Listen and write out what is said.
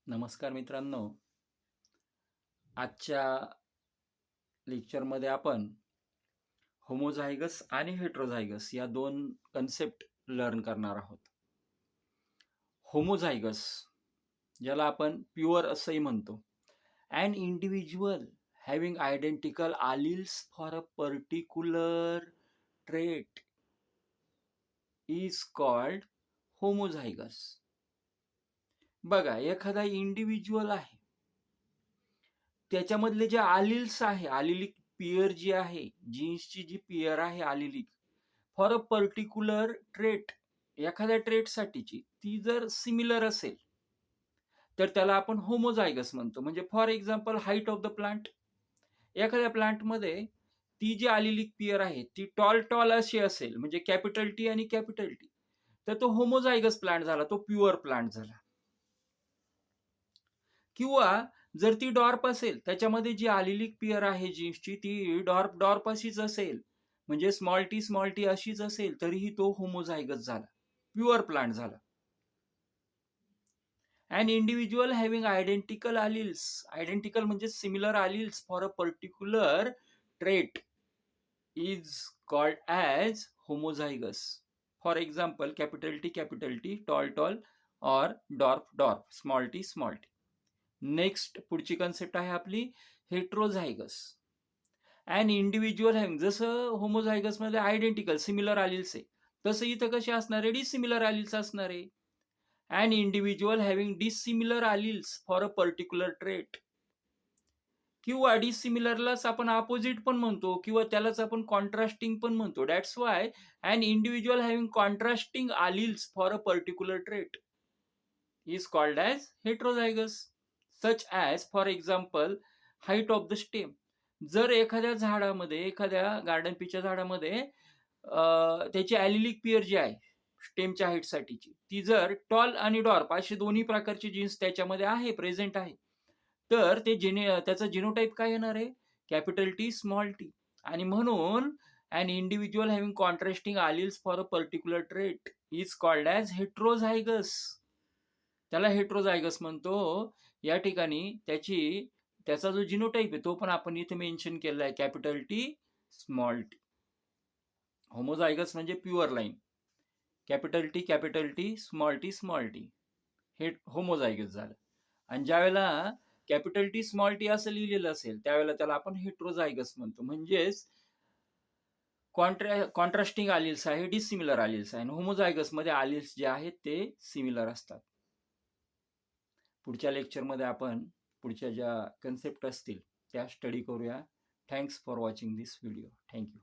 नमस्कार मित्रांनो. आजच्या लेक्चरमध्ये आपण होमोझायगस आणि हेटेरोझायगस या दोन कन्सेप्ट लर्न करणार आहोत. होमोझायगस ज्याला आपण प्युअर असंही म्हणतो. An individual having identical alleles for a particular trait is called homozygous. बघा, एखादा इंडिव्हिज्युअल आहे, त्याच्यामधले जे आलिल्स आहे, आलिलिक पेअर जी आहे, जीन्सची जी पेअर आहे आलिलिक फॉर अ पर्टिक्युलर ट्रेट, एखाद्या ट्रेटसाठीची ती जर सिमिलर असेल तर त्याला आपण होमोझायगस म्हणतो. म्हणजे for example height of the plant, एखाद्या प्लांटमध्ये ती जी आलिलिक पेअर आहे ती टॉल टॉल अशी असेल, म्हणजे कॅपिटल टी आणि कॅपिटल टी, तर तो होमोझायगस प्लांट झाला, तो प्युअर प्लांट झाला. किंवा जर ती डॉर्प असेल, त्याच्यामध्ये जी आलिलिक पेअर आहे जीन्सची ती डॉर्प अशीच असेल, म्हणजे स्मॉल टी अशीच असेल, तरीही तो होमोझायगस झाला, प्युअर प्लांट झाला. An individual having identical alleles, identical म्हणजे similar alleles for a particular trait is called as homozygous. For example, capital T, tall, or dwarf, small t. Next पुढची concept आहे आपली हेटेरोझायगस. अँड इंडिव्हिज्युअल हॅव्हिंग, जसं homozygous मध्ये identical similar आलिल्स आहे, तसं इथं कसे असणार आहे, डिसिमिलर आलिल्स असणार आहे. And individual having dissimilar alleles for a particular trait, किंवा डिसिमिलरलाच आपण अपोजिट पण म्हणतो, किंवा त्यालाच आपण कॉन्ट्रास्टिंग पण म्हणतो. That's why and individual having contrasting alleles for a particular trait is called as heterozygous. Such as for example height of the stem. जर एखाद्या झाडामध्ये, एखाद्या गार्डन पीच्या झाडामध्ये त्याची ॲलिलिक पेअर जी आहे स्टेमच्या हाईटसाठीची, ती जर टॉल आणि डॉर्प अशी दोन्ही प्रकारची जीन्स त्याच्यामध्ये आहे, प्रेझेंट आहे, तर ते त्याचा जिनोटाइप काय येणार आहे, कॅपिटल टी स्मॉल टी. आणि म्हणून an individual having contrasting alleles for a particular trait is called as heterozygous. त्याला हेटेरोझायगस म्हणतो. या ठिकाणी त्याचा जो जिनोटाइप आहे तो पण आपण इथे मेन्शन केला आहे, capital T small t. Homozygous म्हणजे pure line, capital T small t, हे होमोझायगस झालं. आणि ज्या वेळेला कॅपिटल टी स्मॉल टी असं लिहिलेलं असेल त्यावेळेला त्याला आपण हेटेरोझायगस म्हणतो. म्हणजेच कॉन्ट्रास्टिंग आलिल्स आहे, डिसिमिलर आलिल्स आहे. होमोझायगस मध्ये आलिल्स जे आहेत ते सिमिलर असतात. पुढच्या लेक्चरमध्ये आपण पुढच्या ज्या कन्सेप्ट असतील त्या स्टडी करूया. Thanks for watching this video. Thank you.